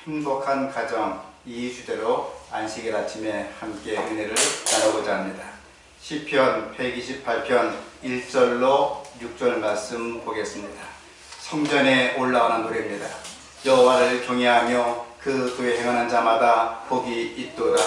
행복한 가정 이 주제로 안식일 아침에 함께 은혜를 나누고자 합니다. 시편 128편 1절로 6절 말씀 보겠습니다. 성전에 올라오는 노래입니다. 여호와를 경외하며 그 도에 행하는 자마다 복이 있도다.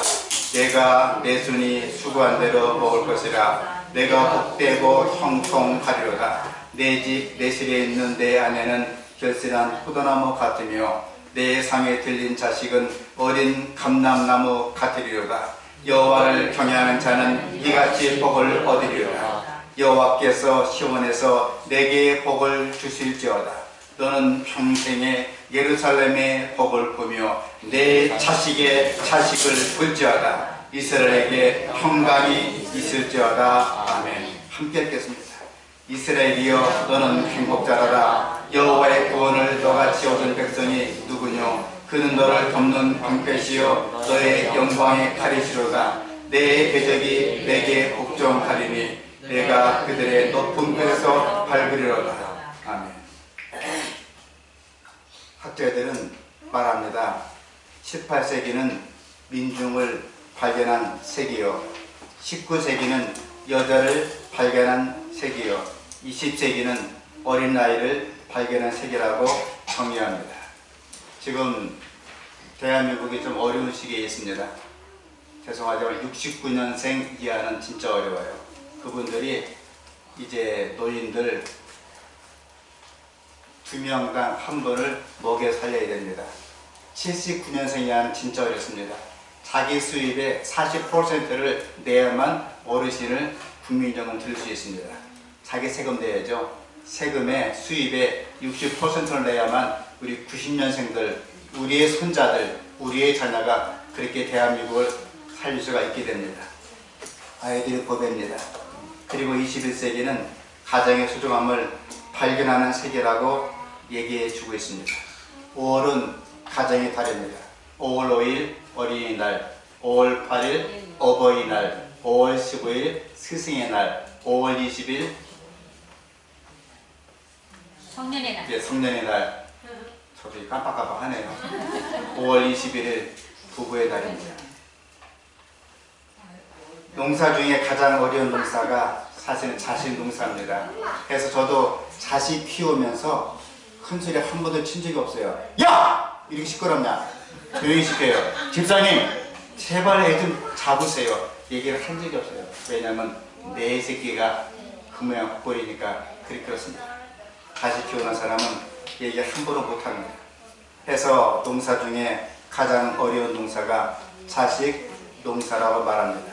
내가 내 손이 수고한 대로 먹을 것이라. 내가 복되고 형통하리로다. 내 집 내 실에 있는 내 아내는 결실한 포도나무 같으며 내 상에 들린 자식은 어린 감람나무 같으리로다. 여호와를 경외하는 자는 이같이 복을 얻으리로다. 여호와께서 시온에서 내게 복을 주실지어다. 너는 평생에 예루살렘의 복을 보며 내 자식의 자식을 볼지어다. 이스라엘에게 평강이 있을지어다. 아멘. 함께 읽겠습니다. 이스라엘이여 너는 행복자라라. 여호와의 구원을 너같이 얻은 백성이 누구뇨? 그는 너를 덮는 방패시여 너의 영광의 칼이시로다. 내 대적이 내게 복종하리니 내가 그들의 높은 곳에서 밟으리로다. 아멘. 학자들은 말합니다. 18세기는 민중을 발견한 세기요, 19세기는 여자를 발견한 세기요, 20세기는 어린 나이를 발견한 세계라고 정의합니다. 지금 대한민국이 좀 어려운 시기에 있습니다. 죄송하지만 69년생 이하는 진짜 어려워요. 그분들이 이제 노인들 2명당 1분을 먹여 살려야 됩니다. 79년생 이하는 진짜 어렵습니다. 자기 수입의 40%를 내야만 어르신을 국민연금 들을 수 있습니다. 자기 세금 내야죠. 세금의 수입의 60%를 내야만 우리 90년생들, 우리의 손자들, 우리의 자녀가 그렇게 대한민국을 살릴 수가 있게 됩니다. 아이들이 보배입니다. 그리고 21세기는 가정의 소중함을 발견하는 세계라고 얘기해 주고 있습니다. 5월은 가정의 달입니다. 5월 5일 어린이날, 5월 8일 어버이날, 5월 15일 스승의 날, 5월 20일 성년의 날. 예, 성년의 날. 저도 깜빡깜빡하네요. 5월 21일 부부의 날입니다. 농사 중에 가장 어려운 농사가 사실은 자식 농사입니다. 그래서 저도 자식 키우면서 큰 소리 한 번도 친 적이 없어요. 야! 이렇게 시끄럽냐? 조용히 시켜요. 집사님, 제발 애 좀 잡으세요. 얘기를 한 적이 없어요. 왜냐하면 내 새끼가 그 모양 헛벌이니까 그렇습니다. 자식 키우는 사람은 얘기 함부로 못합니다. 해서 농사 중에 가장 어려운 농사가 자식 농사라고 말합니다.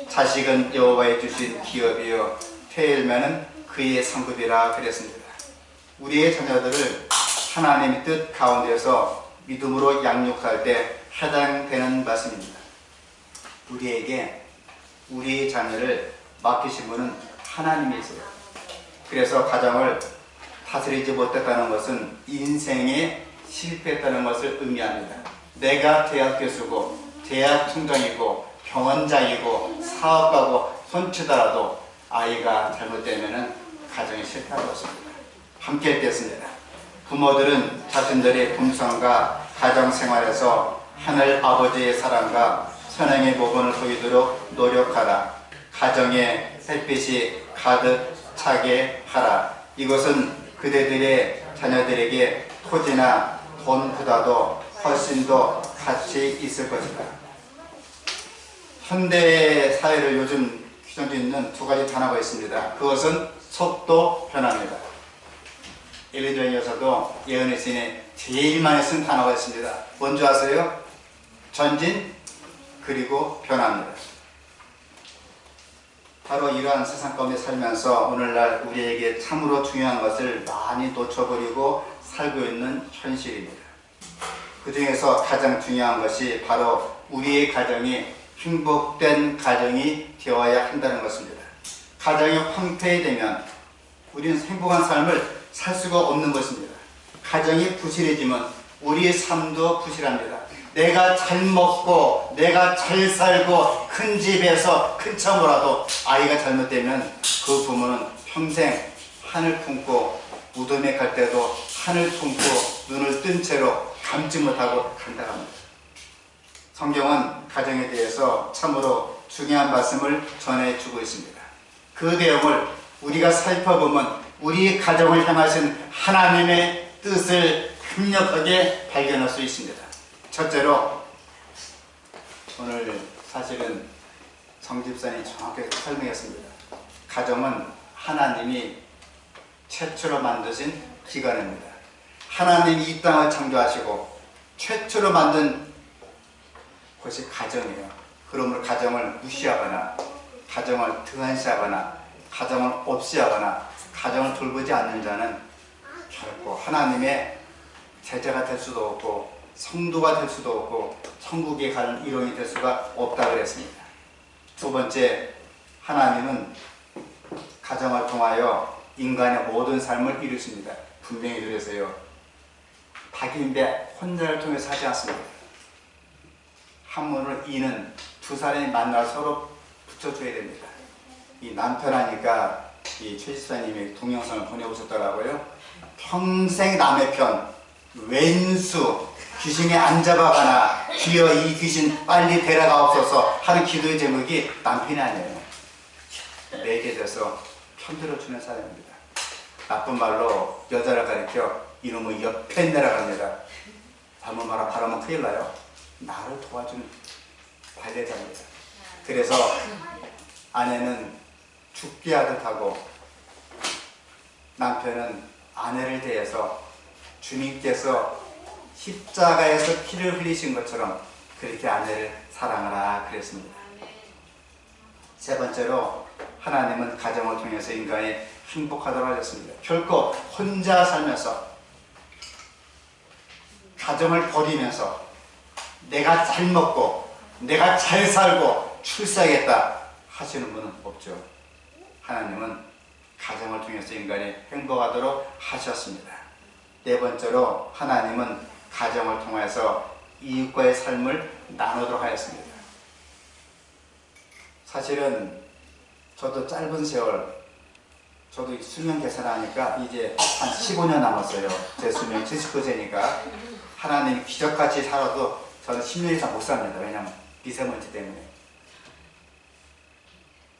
자식은 여호와의 주신 기업이요 태일면은 그의 상급이라 그랬습니다. 우리의 자녀들을 하나님의 뜻 가운데서 믿음으로 양육할 때 해당되는 말씀입니다. 우리에게 우리의 자녀를 맡기신 분은 하나님이세요. 그래서 가정을 다스리지 못했다는 것은 인생에 실패했다는 것을 의미합니다. 내가 대학 교수고 대학 총장이고 병원장이고 사업가고 손치더라도 아이가 잘못되면 가정이 실패할 것입니다. 함께 읽겠습니다. 부모들은 자신들의 품성과 가정생활에서 하늘 아버지의 사랑과 선행의 모범을 보이도록 노력하라. 가정에 햇빛이 가득 차게 하라. 이것은 그대들의 자녀들에게 토지나 돈보다도 훨씬 더 가치 있을 것이다. 현대 사회를 요즘 규정짓는 두 가지 단어가 있습니다. 그것은 속도 변화입니다. 엘리전에서도 예언의 시인이 제일 많이 쓴 단어가 있습니다. 뭔지 아세요? 전진 그리고 변화입니다. 바로 이러한 세상 가운데 살면서 오늘날 우리에게 참으로 중요한 것을 많이 놓쳐버리고 살고 있는 현실입니다. 그 중에서 가장 중요한 것이 바로 우리의 가정이 행복된 가정이 되어야 한다는 것입니다. 가정이 황폐되면 우리는 행복한 삶을 살 수가 없는 것입니다. 가정이 부실해지면 우리의 삶도 부실합니다. 내가 잘 먹고 내가 잘 살고 큰 집에서 큰 차 몰아도 아이가 잘못되면 그 부모는 평생 하늘 품고 무덤에 갈 때도 하늘 품고 눈을 뜬 채로 감지 못하고 간다고 합니다. 성경은 가정에 대해서 참으로 중요한 말씀을 전해주고 있습니다. 그 내용을 우리가 살펴보면 우리 가정을 향하신 하나님의 뜻을 강력하게 발견할 수 있습니다. 첫째로, 오늘 사실은 정집사님 정확하게 설명했습니다. 가정은 하나님이 최초로 만드신 기관입니다. 하나님이 이 땅을 창조하시고 최초로 만든 곳이 가정이에요. 그러므로 가정을 무시하거나 가정을 등한시하거나 가정을 없이하거나 가정을 돌보지 않는 자는 결코 하나님의 제자가 될 수도 없고 성도가 될 수도 없고 천국에 가는 일원이 될 수가 없다고 그랬습니다. 두 번째, 하나님은 가정을 통하여 인간의 모든 삶을 이루십니다. 분명히 그래서요, 박인배 혼자를 통해서 하지 않습니다. 한문을 이는 두 사람이 만나 서로 붙여줘야 됩니다. 이 남편하니까 이 최 집사님이 동영상을 보내오셨더라고요. 평생 남의 편, 왼수, 귀신에 안 잡아가나 주여 이 귀신 빨리 데려가옵소서 하는 기도의 제목이 남편이 아니에요. 내게 돼서 편들어주는 사람입니다. 나쁜 말로 여자를 가리켜 이놈의 옆에 내려갑니다. 잘못 말하면 바라면 큰일 나요. 나를 도와주는 관례자입니다. 그래서 아내는 죽게 하듯 하고 남편은 아내를 대해서 주님께서 십자가에서 피를 흘리신 것처럼 그렇게 아내를 사랑하라 그랬습니다. 세 번째로, 하나님은 가정을 통해서 인간이 행복하도록 하셨습니다. 결코 혼자 살면서 가정을 버리면서 내가 잘 먹고 내가 잘 살고 출세하겠다 하시는 분은 없죠. 하나님은 가정을 통해서 인간이 행복하도록 하셨습니다. 네 번째로, 하나님은 가정을 통해서 이웃과의 삶을 나누도록 하였습니다. 사실은 저도 짧은 세월, 저도 수명 계산하니까 이제 한 15년 남았어요. 제 수명 79세니까 하나님이 기적같이 살아도 저는 10년 이상 못 삽니다. 왜냐하면 미세먼지 때문에.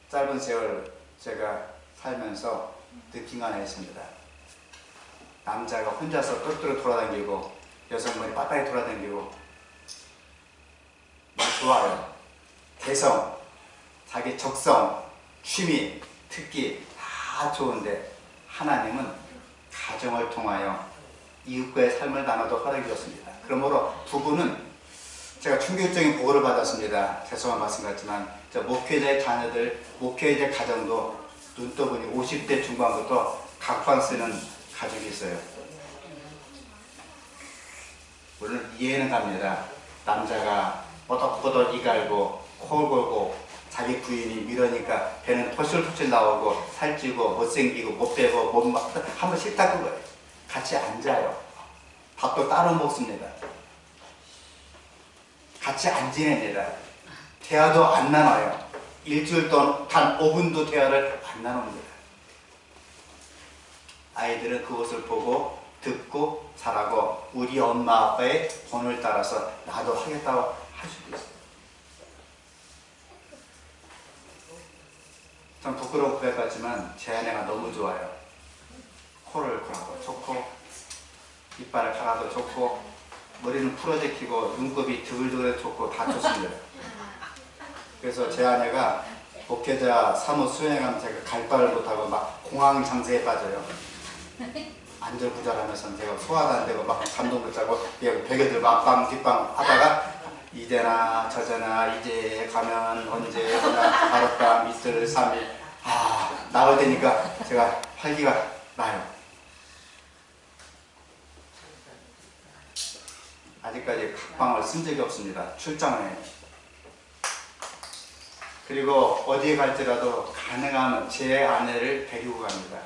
짧은 세월 제가 살면서 느낀 거 하나 있습니다. 남자가 혼자서 똘똘 돌아다니고 여성분이 빠따리 돌아다니고 좋아요. 개성, 자기 적성, 취미, 특기 다 좋은데 하나님은 가정을 통하여 이웃과의 삶을 나눠도 허락해 줬습니다. 그러므로 부부는, 제가 충격적인 보고를 받았습니다. 죄송한 말씀 같지만 목회자의 자녀들, 목회자의 가정도 눈 떠보니 50대 중반부터 각방 쓰는 가족이 있어요. 물론 이해는 갑니다. 남자가 뽀덕뽀덕 이 갈고 코 골고 자기 부인이 밀으니까 배는 토실토실 나오고 살찌고 못생기고 못 빼고 못 한번 싫다 그거예요. 같이 앉아요. 밥도 따로 먹습니다. 같이 안 지냅니다. 대화도 안 나눠요. 일주일 동안 단 5분도 대화를 안 나눕니다. 아이들은 그것을 보고 듣고 자라고 우리 엄마 아빠의 본을 따라서 나도 하겠다고 할 수도 있어요. 좀 부끄러운 고백 같지만 제 아내가 너무 좋아요. 코를 골아도 좋고 이빨을 갈아도 좋고 머리는 풀어제키고 눈곱이 드글드글 좋고 다 좋습니다. 그래서 제 아내가 목회자 사무 수행하면 제가 갈 바를 못하고 막 공황 장세에 빠져요. 안절부절하면서 제가 소화도 안 되고 막 잠도 못 자고 베개 들고 앞방 뒷방 하다가 이제나 저제나 이제 가면 언제 가나 하룻밤 이틀 3일 나올 때니까 제가 활기가 나요. 아직까지 각방을 쓴 적이 없습니다. 출장을 해요. 그리고 어디에 갈지라도 가능하면 제 아내를 데리고 갑니다.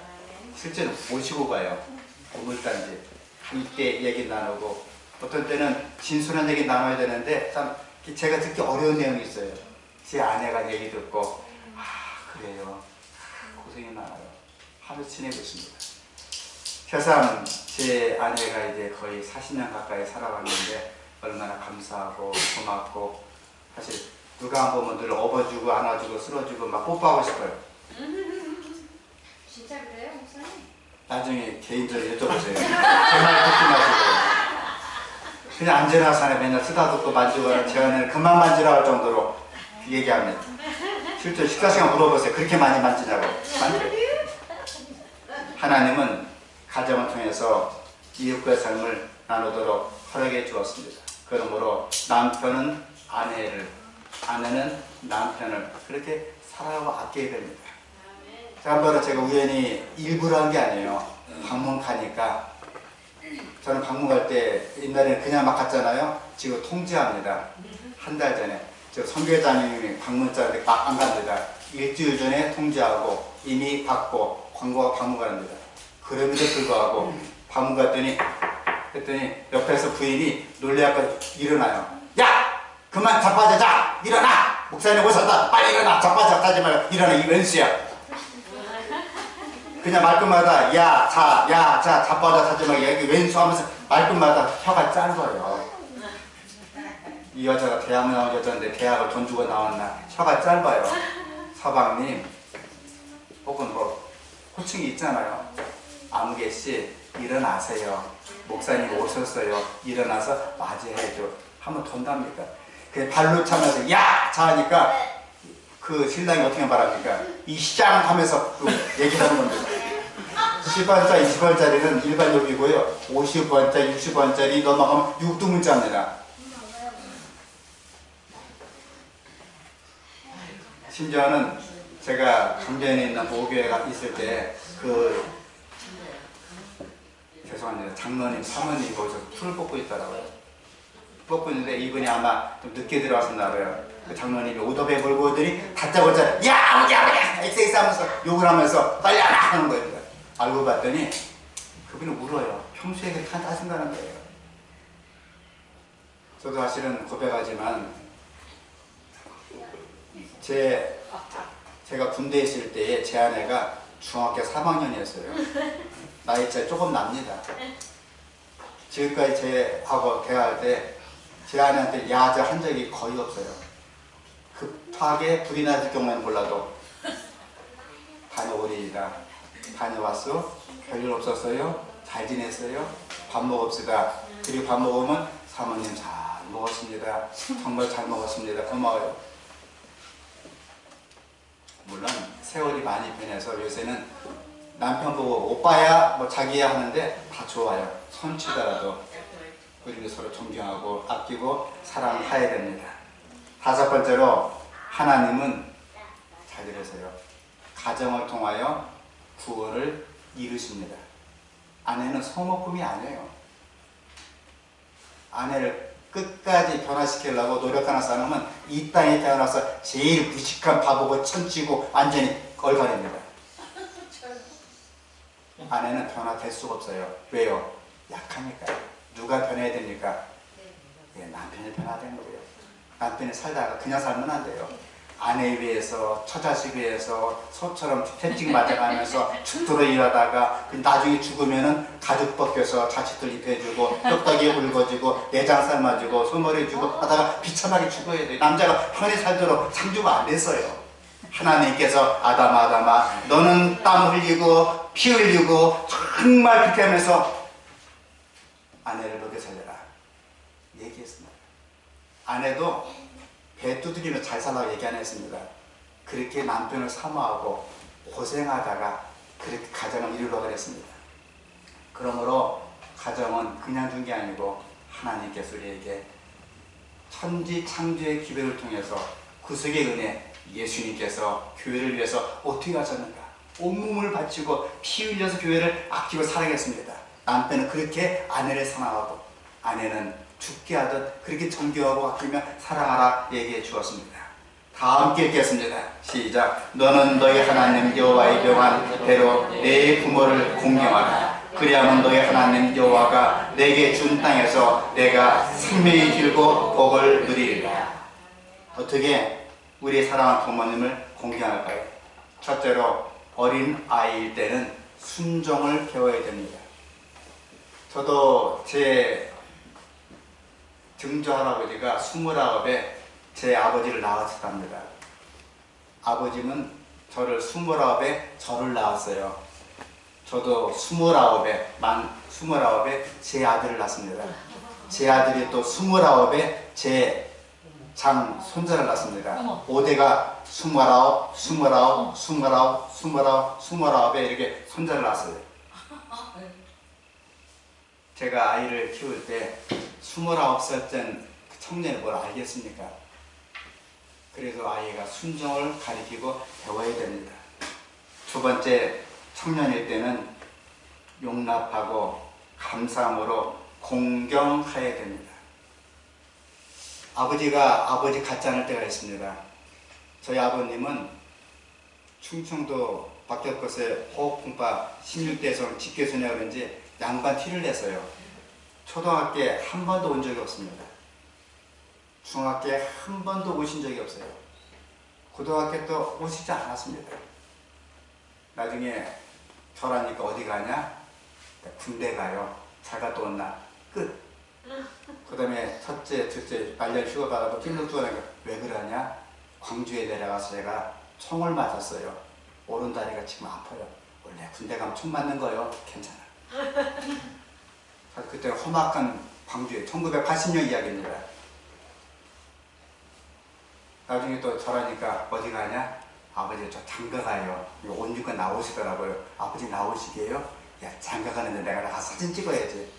실제로 모시고 가요. 우물단지 함께 얘기 나누고, 어떤 때는 진솔한 얘기 나눠야 되는데 참 제가 듣기 어려운 내용이 있어요. 제 아내가 얘기 듣고 그래요, 고생이 많아요 하며 지내고 있습니다. 새삼 제 아내가 이제 거의 40년 가까이 살아왔는데 얼마나 감사하고 고맙고, 사실 누가 안 보면 늘 업어주고 안아주고 쓸어주고 막 뽀뽀하고 싶어요. 진짜 그래요, 목사님? 나중에 개인적으로 여쭤보세요. 제 말 듣지 마시고. 그냥 앉으나 사네 맨날 쓰다듬고 만지고 제 아내는 그만 만지라 할 정도로 얘기합니다. 실제 식사 시간 물어보세요. 그렇게 많이 만지냐고. 하나님은 가정을 통해서 이웃과의 삶을 나누도록 허락해 주었습니다. 그러므로 남편은 아내를, 아내는 남편을 그렇게 사랑하고 아껴야 됩니다. 지난번에 제가 우연히 일부러 한 게 아니에요. 방문 가니까, 저는 방문 갈 때 옛날에는 그냥 막 갔잖아요. 지금 통지합니다. 한 달 전에 저 선교회장님이 방문자한테 막 안 갑니다. 일주일 전에 통지하고 이미 받고 광고가 방문 갑니다. 그럼에도 불구하고 방문 갔더니 옆에서 부인이 놀래갖고 일어나요. 야! 그만 자빠져 자! 일어나! 목사님 오셨다! 빨리 일어나! 자빠져 하지 말고 일어나! 이 왼수야! 그냥 말끝마다 야, 자, 자빠져 하지 말고 여기 왼수 하면서 말끝마다 혀가 짠 거예요. 이 여자가 대학을 나온 여자인데 대학을 돈 주고 나왔나? 혀가 짧아요. 서방님 혹은 뭐 호칭이 있잖아요. 아무개씨 일어나세요. 목사님 오셨어요. 일어나서 맞이해줘. 하면 돈답니까? 그냥 발로 차면서 야! 자 하니까 그 신랑이 어떻게 말합니까? 이 시장 하면서 그 얘기하는 겁니다. 10원짜리, 20원짜리는 일반 욕이고요. 50원짜리, 60원짜리 넘어가면 육두문자입니다. 심지어는 제가 강변에 있는 모교회가 있을 때 죄송합니다. 장로님, 사모님 거기서 풀을 뽑고 있더라고요. 뽑고 있는데 이분이 아마 좀 늦게 들어왔었나 봐요. 그 장로님이 오토바이 몰고 오더니 다짜고짜 야! 엑세이스 하면서 욕을 하면서 빨리 하라! 하는 거예요. 알고 봤더니 그분이 울어요. 평소에 그렇게 하신다는 거예요. 저도 사실은 고백하지만 제가 군대에 있을 때에 제 아내가 중학교 3학년이었어요. 나이 차이 조금 납니다. 지금까지 제하고 대화할 때 제 아내한테 야자 한 적이 거의 없어요. 급하게 불이 났을 경우에는 몰라도 다녀오리이다. 다녀왔어? 별일 없었어요? 잘 지냈어요? 밥 먹읍시다. 그리고 밥 먹으면 사모님 잘 먹었습니다. 정말 잘 먹었습니다. 고마워요. 물론 세월이 많이 변해서 요새는 남편 보고 오빠야 뭐 자기야 하는데 다 좋아요. 손치더라도 우리는 서로 존경하고 아끼고 사랑해야 됩니다. 다섯 번째로 하나님은 잘 들으세요. 가정을 통하여 구원을 이루십니다. 아내는 소모품이 아니에요. 아내를 끝까지 변화시키려고 노력하는 사람은 이 땅에 태어나서 제일 무식한 바보고 천치고 완전히 얼간입니다. 아내는 변화될 수가 없어요. 왜요? 약하니까. 누가 변해야 됩니까? 남편이 변화야 되는 거예요. 남편이 살다가 그냥 살면 안 돼요. 아내 위해서, 처자식 위해서 소처럼 채찍 맞아가면서 죽도록 일하다가 나중에 죽으면은 가죽 벗겨서 자식들 입혀주고 뼈다귀 굵어지고 내장 삶아주고 소머리 주고 하다가 비참하게 죽어야 돼요. 남자가 편히 살도록 창조가 안 됐어요. 하나님께서 아담아 너는 땀 흘리고 피 흘리고 정말 그렇게 하면서 아내를 먹여 살려라 얘기했습니다. 아내도 배 두드리며 잘 살라고 얘기 안 했습니다. 그렇게 남편을 사모하고 고생하다가 그렇게 가정을 이루려고 했습니다. 그러므로 가정은 그냥 준 게 아니고 하나님께서 우리에게 천지 창조의 기별을 통해서 구속의 은혜, 예수님께서 교회를 위해서 어떻게 하셨는가? 온몸을 바치고 피 흘려서 교회를 아끼고 사랑했습니다. 남편은 그렇게 아내를 사랑하고 아내는 죽게 하듯 그렇게 존경하고 아끼며 사랑하라 얘기해 주었습니다. 다 함께 읽겠습니다. 시작. 너는 너희 하나님 여호와의 명한 대로 내 부모를 공경하라. 그리하면 너희 하나님 여호와가 내게 준 땅에서 내가 생명이 길고 복을 누리리라. 어떻게 우리의 사랑하는 부모님을 공경할까요? 첫째로 어린 아이일 때는 순종을 배워야 됩니다. 저도 제 증조 할아버지가 29에 제 아버지를 낳았답니다. 아버지는 저를 29에 저를 낳았어요. 저도 29에 제 아들을 낳습니다. 제 아들이 또 29에 제 장손자를 낳습니다. 5대가 29, 29, 29, 29, 29에 이렇게 손자를 낳았어요. 제가 아이를 키울 때 29살 된 청년이 뭘 알겠습니까? 그래서 아이가 순종을 가리키고 배워야 됩니다. 두 번째, 청년일 때는 용납하고 감사함으로 공경해야 됩니다. 아버지가 아버지 같지 않을 때가 있습니다. 저희 아버님은 충청도 박격것의 호흡풍파 16대성 직계수냐 그런지 양반 티를 냈어요. 초등학교에 한 번도 온 적이 없습니다. 중학교에 한 번도 오신 적이 없어요. 고등학교 또 오시지 않았습니다. 나중에 결혼하니까 어디 가냐? 군대 가요. 잘 갔다 온나? 끝. 그 다음에 첫째, 둘째 말년 휴가 받아도 찔러주고 왜 그러냐? 광주에 내려가서 제가 총을 맞았어요. 오른다리가 지금 아파요. 원래 군대 가면 총 맞는 거요. 괜찮아. 그때 험악한 광주에 1980년 이야기입니다. 나중에 또 저라니까 어디 가냐? 아버지 저 장가 가요. 온유가 나오시더라고요. 아버지 나오시게요? 야 장가 가는데 내가 나가서 사진 찍어야지.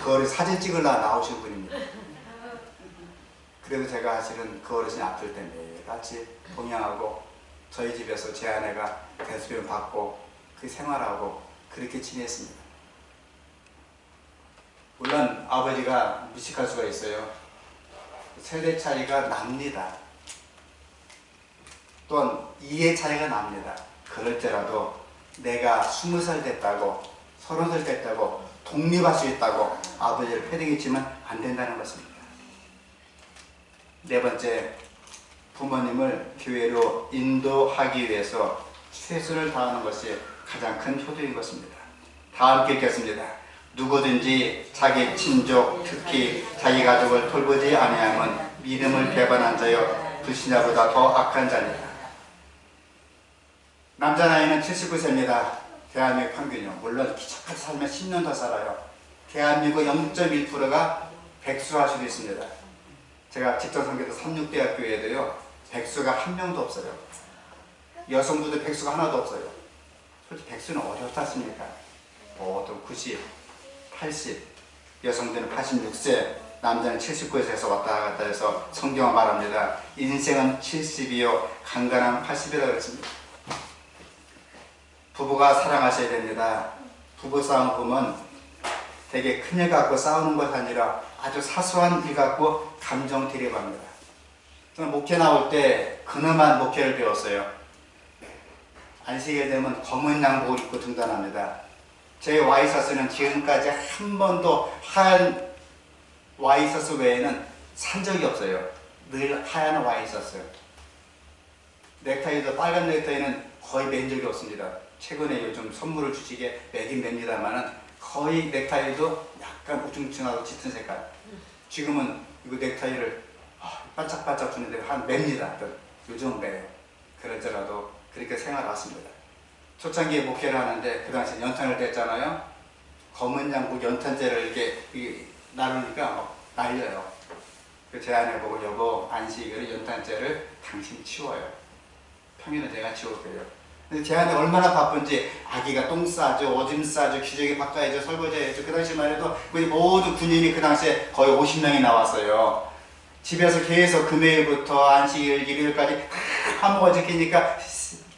그 어르신 사진 찍으려고 나오신 분입니다. 그래도 제가 사실은 그 어르신이 아플 때 매일같이 동양하고 저희 집에서 제 아내가 대수변 받고 그 생활하고 그렇게 지냈습니다. 물론 아버지가 무식할 수가 있어요. 세대 차이가 납니다. 또한 이해 차이가 납니다. 그럴때라도 내가 20살 됐다고 30살 됐다고 독립할 수 있다고 아버지를 패대기치면 안 된다는 것입니다. 네 번째, 부모님을 교회로 인도하기 위해서 최선을 다하는 것이 가장 큰 효도인 것입니다. 다 함께 읽겠습니다. 누구든지 자기 친족, 특히 자기 가족을 돌보지 아니하면 믿음을 배반한 자여 불신자보다 더 악한 자니라. 남자 나이는 79세입니다. 대한민국 평균이요. 물론 기적같이 살면 10년 더 살아요. 대한민국 0.1%가 백수할 수도 있습니다. 제가 직전 선교도 삼육대학교에도요. 백수가 한 명도 없어요. 여성분들 백수가 하나도 없어요. 솔직히 백수는 어렵지 않습니까? 보통 90, 80, 여성들은 86세, 남자는 79세에서 왔다 갔다 해서 성경은 말합니다. 인생은 70이요 강간은 80이라고 그랬습니다. 부부가 사랑하셔야 됩니다. 부부싸움 보면 되게 큰일 갖고 싸우는 것이 아니라 아주 사소한 일 갖고 감정 대립합니다. 저는 목회 나올 때 근엄한 목회를 배웠어요. 안식일 되면 검은 양복을 입고 등단합니다. 제 와이셔츠는 지금까지 한 번도 하얀 와이셔츠 외에는 산 적이 없어요. 늘 하얀 와이셔츠. 넥타이도 빨간 넥타이는 거의 맨 적이 없습니다. 최근에 요즘 선물을 주시게 매긴 맵니다만은 거의 넥타이도 약간 우중충하고 짙은 색깔. 지금은 이거 넥타이를 반짝반짝 주는데 한 맵니다. 요즘은 매요. 그럴지라도 그렇게 생활했습니다. 초창기에 목회를 하는데 그 당시 연탄을 뗐잖아요. 검은 양복 연탄재를 이렇게 나르니까 막 날려요. 제 아내 보고 여보 안식일에 연탄재를 당신 치워요. 평일은 내가 치울게요. 근데 제 아내 얼마나 바쁜지 아기가 똥 싸죠, 오줌 싸죠, 기저귀 바꿔야죠, 설거지 해야죠. 그 당시만 해도 모든 군인이 그 당시에 거의 50명이 나왔어요. 집에서 계속 금요일부터 안식일, 일요일까지 한모가 지키니까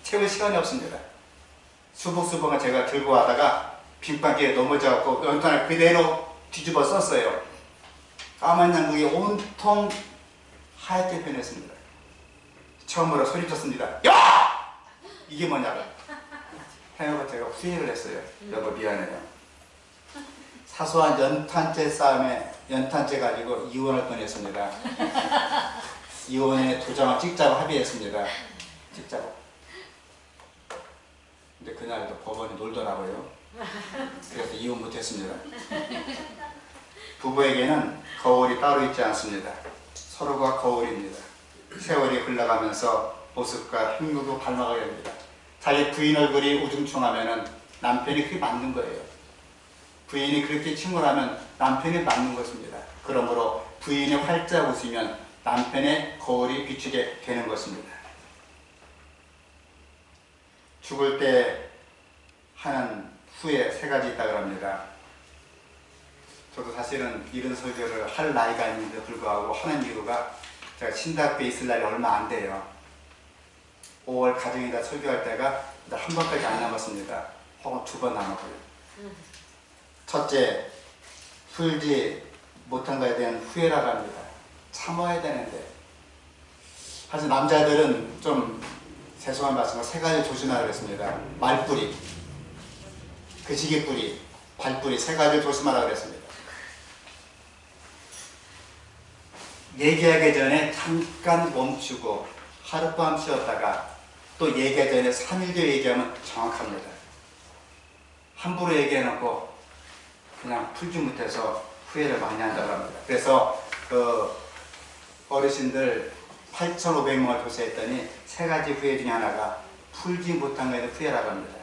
채울 시간이 없습니다. 수복수복을 제가 들고 가다가 빙판길에 넘어져갖고 연탄을 그대로 뒤집어 썼어요. 까만 양국이 온통 하얗게 변했습니다. 처음으로 소리쳤습니다. 야! 이게 뭐냐고. 해놓고 제가 후회를 했어요. 여보 미안해요. 사소한 연탄재 싸움에 연탄재 가지고 이혼할 뻔했습니다. 이혼에 도장을 찍자고 합의했습니다. 찍자고. 근데 그날도 법원이 놀더라고요. 그래서 이혼 못했습니다. 부부에게는 거울이 따로 있지 않습니다. 서로가 거울입니다. 세월이 흘러가면서 모습과 행동도 닮아가야 됩니다. 자기 부인 얼굴이 우중충하면 남편이 그게 맞는 거예요. 부인이 그렇게 침울하면 남편이 맞는 것입니다. 그러므로 부인이 활짝 웃으면 남편의 거울이 비추게 되는 것입니다. 죽을 때 하는 후에 세 가지 있다고 합니다. 저도 사실은 이런 설교를 할 나이가 아닌데 불구하고 하는 이유가 제가 신학교에 있을 날이 얼마 안 돼요. 5월 가정에다 설교할 때가 한 번까지 안 남았습니다. 혹은 2번 남았고요. 첫째, 풀지 못한 것에 대한 후회라고 합니다. 참아야 되는데. 사실 남자들은 좀 죄송한 말씀을 3가지 조심하라고 했습니다. 말뿌리, 그시기뿌리, 발뿌리 3가지를 조심하라고 했습니다. 얘기하기 전에 잠깐 멈추고 하룻밤 쉬었다가 또 얘기하기 전에 3일 뒤에 얘기하면 정확합니다. 함부로 얘기해놓고 그냥 풀지 못해서 후회를 많이 한다고 합니다. 그래서 그 어르신들 8,500명을 조사했더니 3가지 후회 중에 하나가 풀지 못한 것에 대한 후회라고 합니다.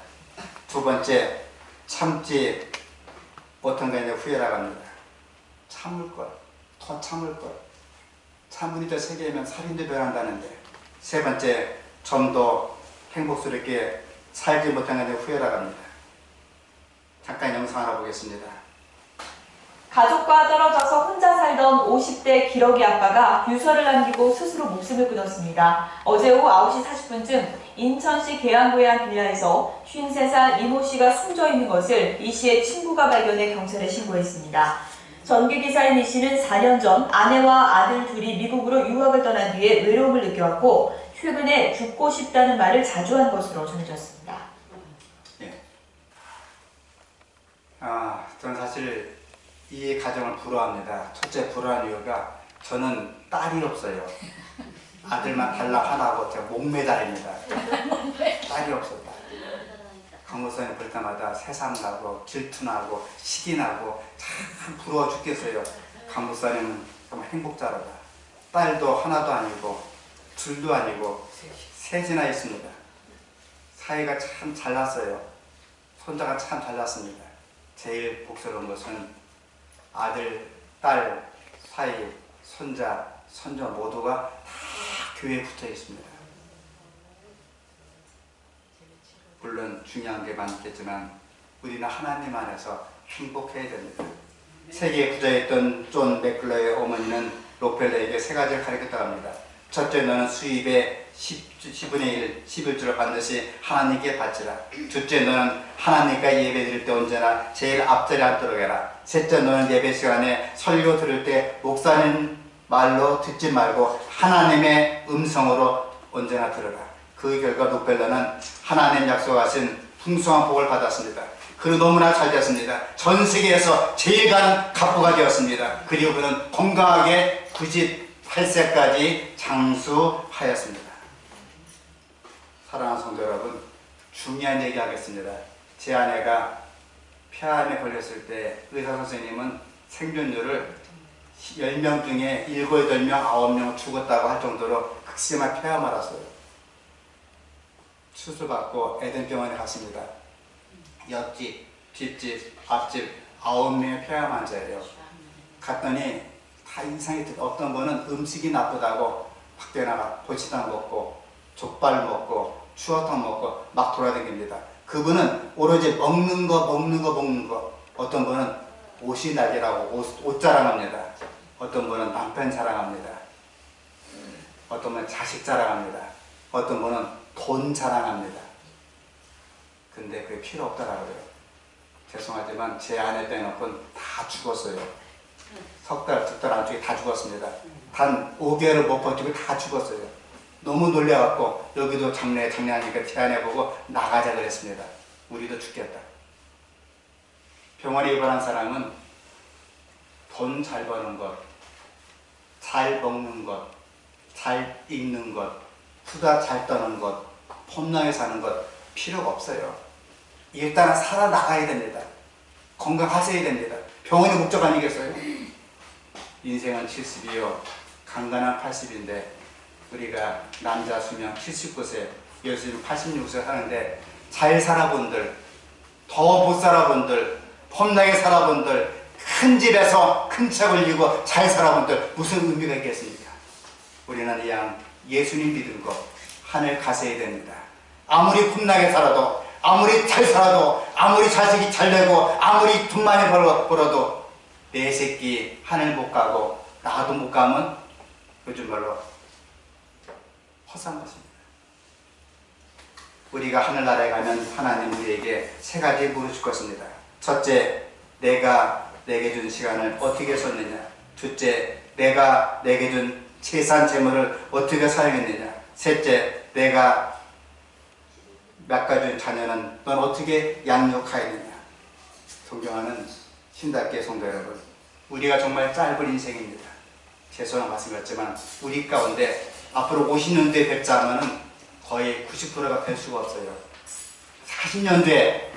2번째, 참지 못한 것에 대한 후회라고 합니다. 참을 걸, 더 참을 걸. 참으니 더 세게 하면 살인도 변한다는데. 3번째, 좀 더 행복스럽게 살지 못한 것에 대한 후회라고 합니다. 잠깐 영상 하나 보겠습니다. 가족과 떨어져서 혼자 살던 50대 기러기 아빠가 유서를 남기고 스스로 목숨을 끊었습니다. 어제 오후 9시 40분쯤 인천시 계양구의 한 빌라에서 53살 이모 씨가 숨져 있는 것을 이 씨의 친구가 발견해 경찰에 신고했습니다. 전기기사인 이 씨는 4년 전 아내와 아들 둘이 미국으로 유학을 떠난 뒤에 외로움을 느껴왔고 최근에 죽고 싶다는 말을 자주 한 것으로 전해졌습니다. 예. 저는 사실 이 가정을 부러워합니다. 첫째 부러워한 이유가 저는 딸이 없어요. 아들만 달랑 하나고 제가 목매달입니다. 딸이 없었다. 강목사님 볼 때마다 새삼 나고 질투나고 시기 나고 참 부러워 죽겠어요. 강목사님은 정말 행복자로다. 딸도 하나도 아니고 둘도 아니고 셋이나 있습니다. 사이가 참 잘났어요. 손자가 참 잘났습니다. 제일 복스러운 것은 아들, 딸, 사이, 손자, 손자 모두가 다 교회에 붙어 있습니다. 물론 중요한 게 많겠지만 우리는 하나님 안에서 행복해야 됩니다. 세계에 부자였던 존 맥클러의 어머니는 록펠러에게 3가지를 가르쳤다고 합니다. 첫째, 너는 수입의 10분의 1, 11조를 반드시 하나님께 바치라. 둘째, 너는 하나님과 예배 드릴 때 언제나 제일 앞자리에 앉도록 해라. 셋째, 너는 예배 시간에 설교 들을 때 목사님 말로 듣지 말고 하나님의 음성으로 언제나 들으라. 그 결과 록펠러는 하나님 약속하신 풍성한 복을 받았습니다. 그리고 너무나 잘 됐습니다. 전 세계에서 제일 가는 갑부가 되었습니다. 그리고 그는 건강하게 98세까지 장수하였습니다. 사랑하는 성도 여러분, 중요한 얘기 하겠습니다. 제 아내가 폐암에 걸렸을 때 의사 선생님은 생존율을 10명 중에 7, 8명, 9명 죽었다고 할 정도로 극심한 폐암을 앓았어요. 수술받고 에덴병원에 갔습니다. 옆집, 뒷집, 앞집 9명의 폐암 환자예요. 갔더니 다 인상이 어떤 분은 음식이 나쁘다고 밖에 나가 도시락 먹고 족발 먹고 추어탕 먹고 막 돌아다닙니다. 그분은 오로지 먹는 거. 어떤 분은 옷이 낙이라고 옷 자랑합니다. 어떤 분은 남편 자랑합니다. 어떤 분은 자식 자랑합니다. 어떤 분은 돈 자랑합니다. 근데 그게 필요 없더라고요. 죄송하지만 제 아내 빼놓고는 다 죽었어요. 석 달, 두 달 안쪽에 다 죽었습니다. 단 5개월을 못 버티고 다 죽었어요. 너무 놀래갖고 여기도 장례하니까 제 아내 보고 나가자 그랬습니다. 우리도 죽겠다. 병원에 입원한 사람은 돈 잘 버는 것, 잘 먹는 것, 잘 읽는 것, 수다 잘 떠는 것, 폼나게 사는 것 필요가 없어요. 일단은 살아나가야 됩니다. 건강하셔야 됩니다. 병원이 목적 아니겠어요? 인생은 70이요 강간한 80인데 우리가 남자 수명 79세, 여수는 86세 하는데 잘 살아본들, 더 못 살아본들, 폼나게 살아본들, 큰 집에서 큰 책을 이고 잘 살아본들 무슨 의미가 있겠습니까? 우리는 그냥 예수님 믿고 하늘 가셔야 됩니다. 아무리 폼나게 살아도, 아무리 잘 살아도, 아무리 자식이 잘 되고, 아무리 돈 많이 벌어도 내 새끼 하늘 못 가고 나도 못 가면 요즘 말로 허상 것입니다. 우리가 하늘나라에 가면 하나님 우리에게 세 가지 물으실 것입니다. 첫째, 내가 내게 준 시간을 어떻게 썼느냐. 둘째, 내가 내게 준 재산 재물을 어떻게 사용했느냐. 셋째, 내가 맡겨준 자녀는 넌 어떻게 양육하였느냐. 존경하는 신답게 성도 여러분, 우리가 정말 짧은 인생입니다. 죄송한 말씀 같지만 우리 가운데 앞으로 50년 뒤에 뵙자 하면은 거의 90%가 뵐 수가 없어요. 40년 뒤에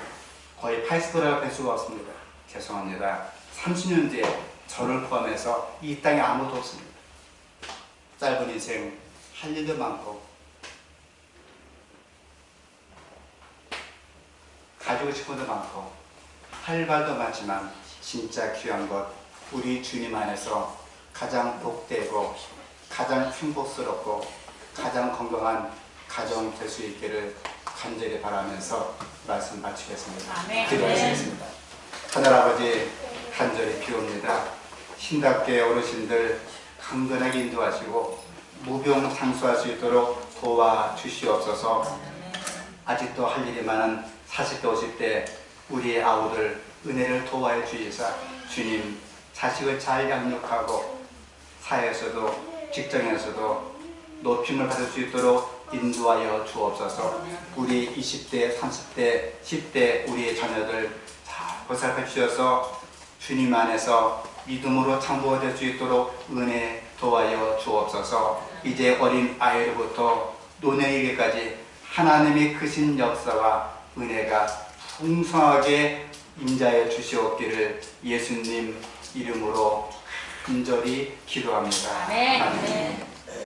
거의 80%가 뵐 수가 없습니다. 죄송합니다. 30년 뒤에 저를 포함해서 이 땅에 아무도 없습니다. 짧은 인생 할 일도 많고 가지고 싶은 것도 많고 할 말도 많지만 진짜 귀한 것 우리 주님 안에서 가장 복되고 가장 행복스럽고 가장 건강한 가정 될 수 있기를 간절히 바라면서 말씀 마치겠습니다. 기도하시겠습니다. 하늘아버지 간절히 비옵니다. 신답게 어르신들 강건하게 인도하시고 무병장수할 수 있도록 도와주시옵소서. 아직도 할 일이 많은 40대 50대 우리의 아우들 은혜를 도와해 주시사 주님 자식을 잘 양육하고 사회에서도 직장에서도 높임을 받을 수 있도록 인도하여 주옵소서. 우리 20대, 30대, 10대 우리의 자녀들 잘 보살펴 주셔서 주님 안에서 믿음으로 창조될 수 있도록 은혜 도와여 주옵소서. 이제 어린 아이로부터 노년에게까지 하나님의 크신 역사와 은혜가 풍성하게 임자해 주시옵기를 예수님 이름으로 간절히 기도합니다. 아멘.